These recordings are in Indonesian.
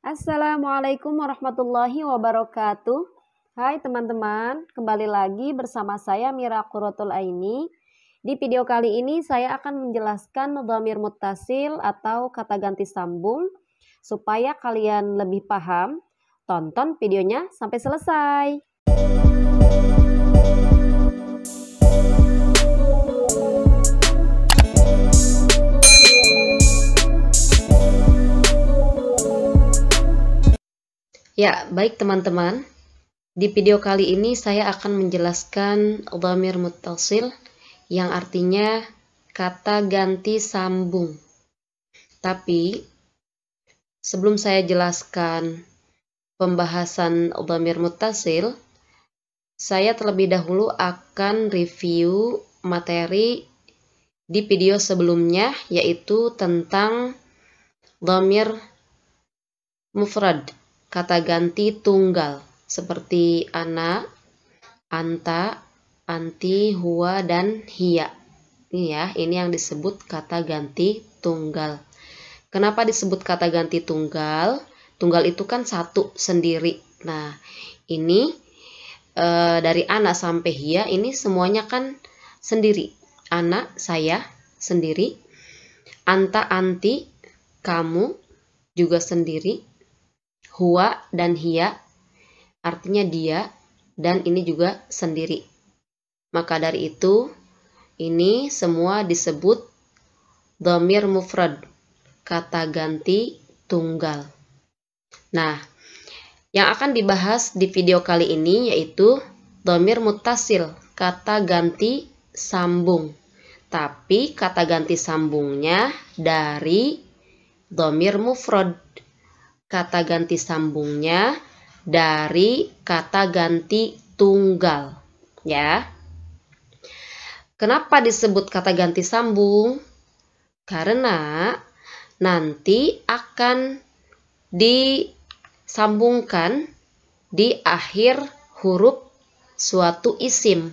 Assalamualaikum warahmatullahi wabarakatuh. Hai teman-teman, kembali lagi bersama saya Mira Qurratul Aini. Di video kali ini saya akan menjelaskan dhamir muttasil atau kata ganti sambung. Supaya kalian lebih paham, tonton videonya sampai selesai. Ya, baik teman-teman. Di video kali ini saya akan menjelaskan dhamir muttasil yang artinya kata ganti sambung. Tapi sebelum saya jelaskan pembahasan dhamir muttasil, saya terlebih dahulu akan review materi di video sebelumnya, yaitu tentang dhamir mufrad, kata ganti tunggal, seperti ana, anta, anti, huwa, dan hiya. Ini yang disebut kata ganti tunggal. Kenapa disebut kata ganti tunggal? Tunggal itu kan satu, sendiri. Nah, ini dari ana sampai hiya, ini semuanya kan sendiri. Ana, saya, sendiri. Anta, anti, kamu, juga sendiri. Huwa dan hiya artinya dia, dan ini juga sendiri. Maka dari itu, ini semua disebut dhamir mufrad, kata ganti tunggal. Nah, yang akan dibahas di video kali ini yaitu dhamir muttasil, kata ganti sambung. Tapi kata ganti sambungnya dari dhamir mufrad. Kata ganti sambungnya dari kata ganti tunggal, ya. Kenapa disebut kata ganti sambung? Karena nanti akan disambungkan di akhir huruf suatu isim.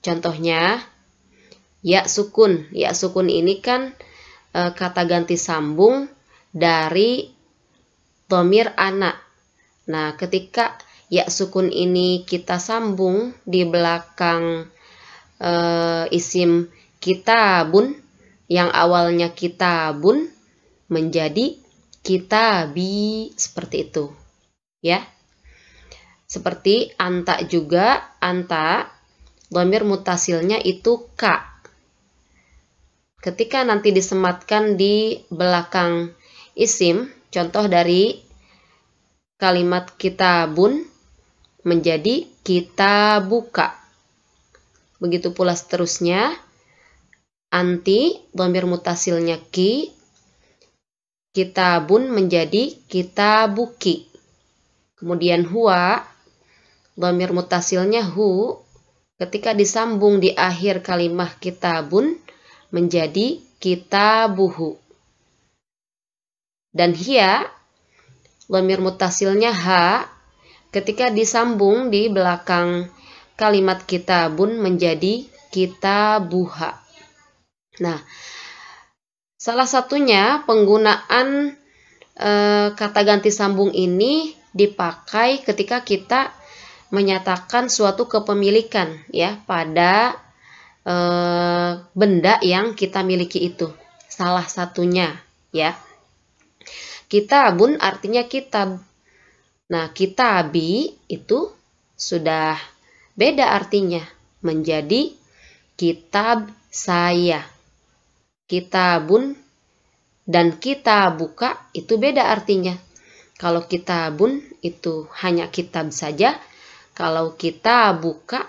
Contohnya ya sukun. Ya sukun ini kan kata ganti sambung dari dhamir ana. Nah, ketika ya sukun ini kita sambung di belakang isim kitabun, yang awalnya kitabun menjadi kitabi, seperti itu. Ya. Seperti anta juga, anta dhamir muttasilnya itu ka. Ketika nanti disematkan di belakang isim, contoh dari kalimat kitabun menjadi kita buka. Begitu pula seterusnya. Anti, dhamir muttasilnya ki. Kitabun menjadi kita buki. Kemudian huwa, dhamir muttasilnya hu. Ketika disambung di akhir kalimat kitabun menjadi kita buhu. Dan hiya, dhamir muttasilnya ha, ketika disambung di belakang kalimat kitabun menjadi kitabuha. Nah, salah satunya penggunaan kata ganti sambung ini dipakai ketika kita menyatakan suatu kepemilikan, ya, pada benda yang kita miliki itu. Salah satunya, ya. Kitabun artinya kitab. Nah, kitabi itu sudah beda artinya, menjadi kitab saya. Kitabun dan kitabuka itu beda artinya. Kalau kitabun itu hanya kitab saja, kalau kitabuka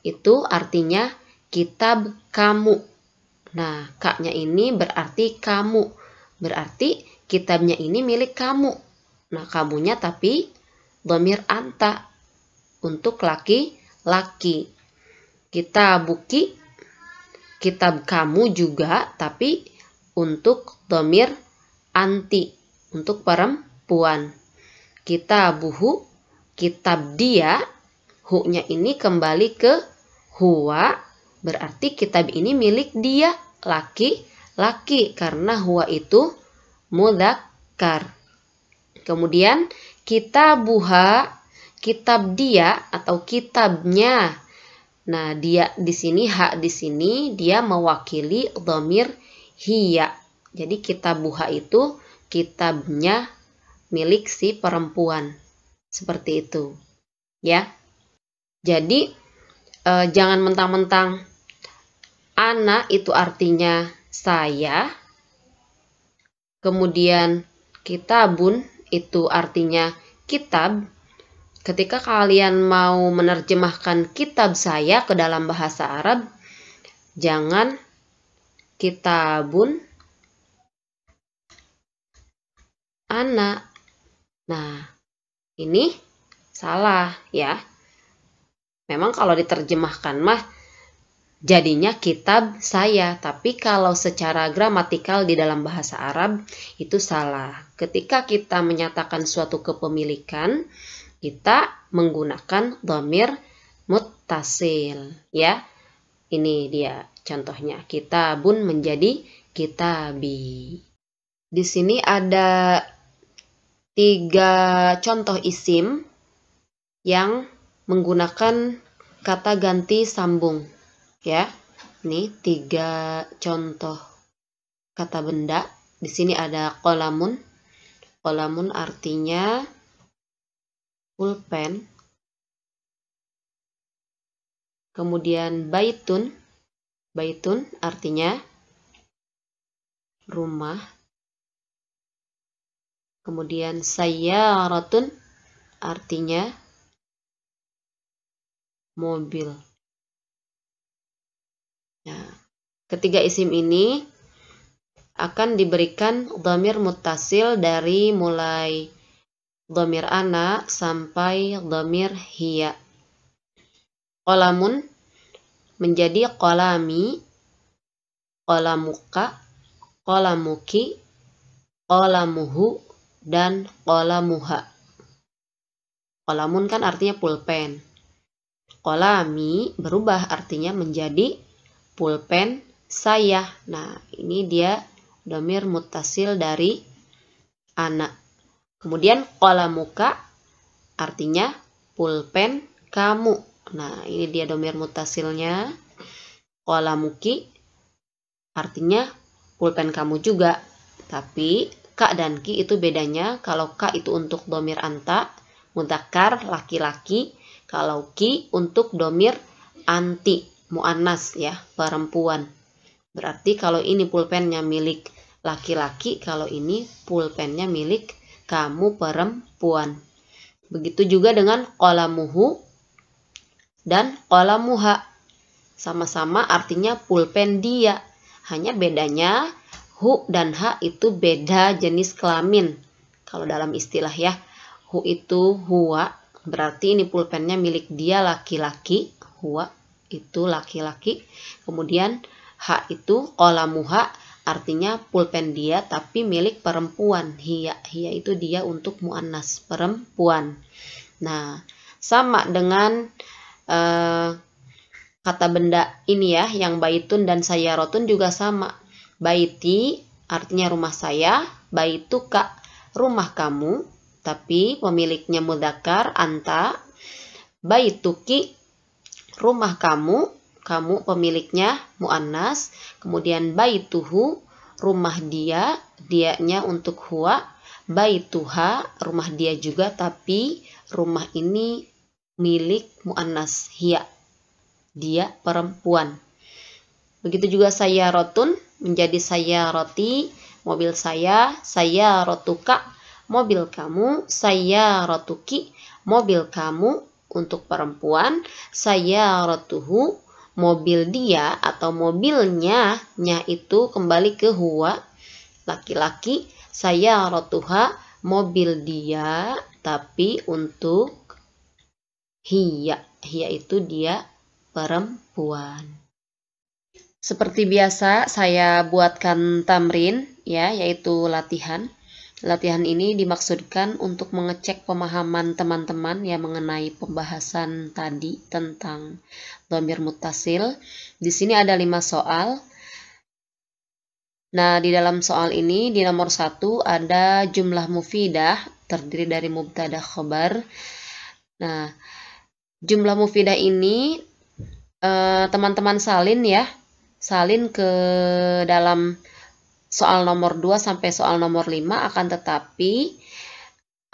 itu artinya kitab kamu. Nah, kaknya ini berarti kamu. Berarti kitabnya ini milik kamu. Nah, kamunya tapi dhamir anta untuk laki-laki. Kitabuki, kitab kamu juga tapi untuk dhamir anti, untuk perempuan. Kitabuhu, kitab dia, hu-nya ini kembali ke huwa, berarti kitab ini milik dia, laki-laki, karena huwa itu mudzakkar. Kemudian kitabuha, kitab dia atau kitabnya. Nah, dia di sini, ha di sini dia mewakili dhamir hiya. Jadi kitabuha itu kitabnya milik si perempuan. Seperti itu. Ya. Jadi jangan mentang-mentang ana itu artinya saya. Kemudian kitabun itu artinya kitab. Ketika kalian mau menerjemahkan kitab saya ke dalam bahasa Arab, jangan kitabun ana. Nah, ini salah ya. Memang kalau diterjemahkan mah jadinya kitab saya, tapi kalau secara gramatikal di dalam bahasa Arab itu salah. Ketika kita menyatakan suatu kepemilikan, kita menggunakan dhamir muttasil ya. Ini dia contohnya. Kitabun menjadi kitabi. Di sini ada 3 contoh isim yang menggunakan kata ganti sambung ya. Ini 3 contoh kata benda. Di sini ada qalamun. Qalamun artinya pulpen. Kemudian baitun. Baitun artinya rumah. Kemudian sayyaratun artinya mobil. Nah, ketiga isim ini akan diberikan dhamir muttasil dari mulai dhamir ana sampai dhamir hiya. Qalamun menjadi qalami, qalamuka, qalamuki, qalamuhu, dan qalamuha. Qalamun kan artinya pulpen. Qalami berubah artinya menjadi pulpen saya. Nah, ini dia dhamir muttasil dari ana. Kemudian qalamuka artinya pulpen kamu. Nah, ini dia dhamir muttasilnya. Qalamuki artinya pulpen kamu juga. Tapi ka dan ki itu bedanya. Kalau ka itu untuk dhamir anta, mudzakkar, laki-laki. Kalau ki untuk dhamir anti, muannas ya, perempuan. Berarti kalau ini pulpennya milik laki-laki, kalau ini pulpennya milik kamu perempuan. Begitu juga dengan qalamuhu dan qalamuha. Sama-sama artinya pulpen dia. Hanya bedanya hu dan ha itu beda jenis kelamin. Kalau dalam istilah ya, hu itu huwa, berarti ini pulpennya milik dia laki-laki. Huwa itu laki-laki. Kemudian ha itu qalamuha, artinya pulpen dia tapi milik perempuan. Hiya, hiya itu dia untuk muannas, perempuan. Nah, sama dengan kata benda ini ya, yang baitun dan sayyaratun juga sama. Baiti artinya rumah saya, baituka rumah kamu, tapi pemiliknya mudzakkar anta. Baituki rumah kamu, kamu pemiliknya muannas. Kemudian baituhu rumah dia, dianya untuk huwa. Baituha rumah dia juga, tapi rumah ini milik muannas hiya, dia perempuan. Begitu juga sayyaratun menjadi sayyarati, mobil saya. Sayyaratuka mobil kamu. Sayyaratuki mobil kamu untuk perempuan. Sayyaratuhu mobil dia atau mobilnya, nya itu kembali ke huwa, laki-laki. Sayyaratuha mobil dia tapi untuk hiya, hiya itu dia perempuan. Seperti biasa saya buatkan tamrin ya, yaitu latihan. Latihan ini dimaksudkan untuk mengecek pemahaman teman-teman yang mengenai pembahasan tadi tentang dhamir muttasil. Di sini ada 5 soal. Nah, di dalam soal ini di nomor 1 ada jumlah mufidah terdiri dari mubtada khabar. Nah, jumlah mufidah ini teman-teman salin ya. Salin ke dalam soal nomor 2 sampai soal nomor 5, akan tetapi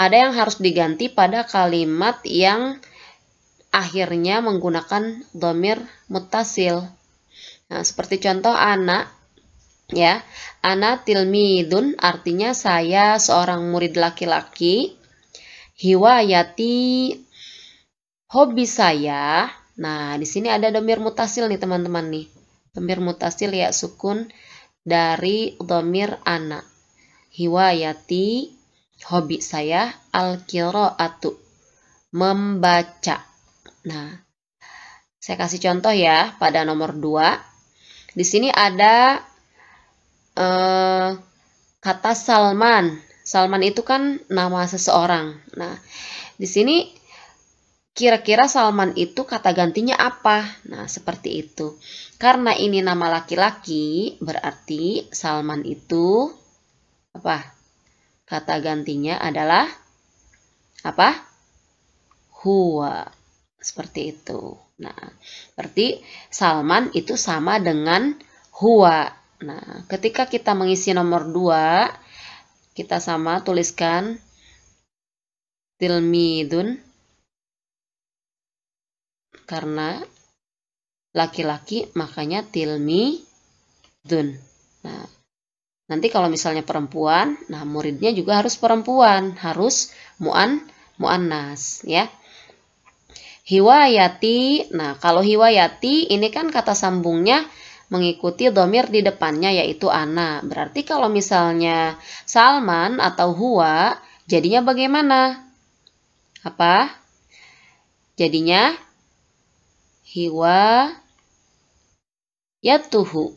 ada yang harus diganti pada kalimat yang akhirnya menggunakan dhamir muttasil. Nah, seperti contoh anak ya. Ana tilmidun artinya saya seorang murid laki-laki. Hiwayati hobi saya. Nah, di sini ada dhamir muttasil nih teman-teman nih. Dhamir muttasil ya sukun dari dhamir ana. Hiwayati hobi saya al-qiraatu membaca. Nah, saya kasih contoh ya pada nomor 2. Di sini ada kata Salman. Salman itu kan nama seseorang. Nah, di sini kira-kira Salman itu kata gantinya apa? Nah, seperti itu. Karena ini nama laki-laki, berarti Salman itu apa? Kata gantinya adalah apa? Huwa. Seperti itu. Nah, berarti Salman itu sama dengan huwa. Nah, ketika kita mengisi nomor 2, kita sama tuliskan tilmidun karena laki-laki makanya tilmidun. Nah, nanti kalau misalnya perempuan, nah muridnya juga harus perempuan, harus muannas ya. Hiwayati. Nah, kalau hiwayati ini kan kata sambungnya mengikuti dhamir di depannya yaitu ana. Berarti kalau misalnya Salman atau huwa, jadinya bagaimana? Apa? Jadinya hiwa yatuhu.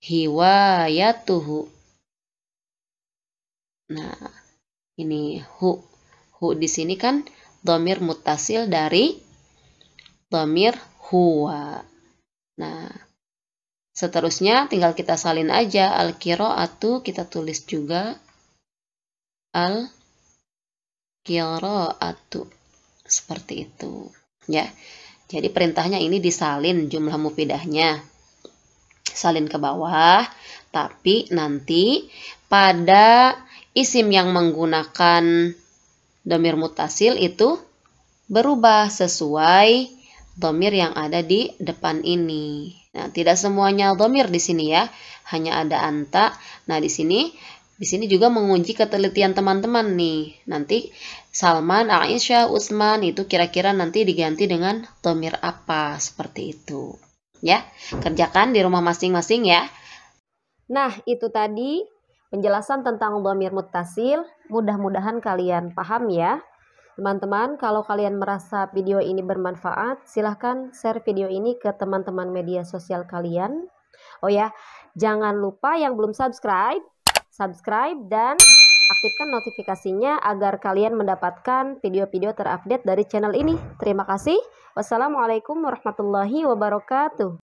Hiwa yatuhu. Nah, ini hu. Hu di sini kan dhamir muttasil dari dhamir huwa. Nah, seterusnya tinggal kita salin aja al-qiraatu, kita tulis juga al-qiraatu. Seperti itu, ya. Jadi perintahnya ini disalin jumlah mufidahnya. Salin ke bawah, tapi nanti pada isim yang menggunakan dhamir muttasil itu berubah sesuai dhamir yang ada di depan ini. Nah, tidak semuanya dhamir di sini ya, hanya ada anta. Nah, di sini juga menguji ketelitian teman-teman nih. Nanti Salman, Aisyah, Utsman itu kira-kira nanti diganti dengan dhamir apa, seperti itu. Ya, kerjakan di rumah masing-masing ya. Nah, itu tadi penjelasan tentang dhamir muttasil. Mudah-mudahan kalian paham ya. Teman-teman, kalau kalian merasa video ini bermanfaat, silahkan share video ini ke teman-teman media sosial kalian. Oh ya, jangan lupa yang belum subscribe dan aktifkan notifikasinya agar kalian mendapatkan video-video terupdate dari channel ini. Terima kasih. Wassalamualaikum warahmatullahi wabarakatuh.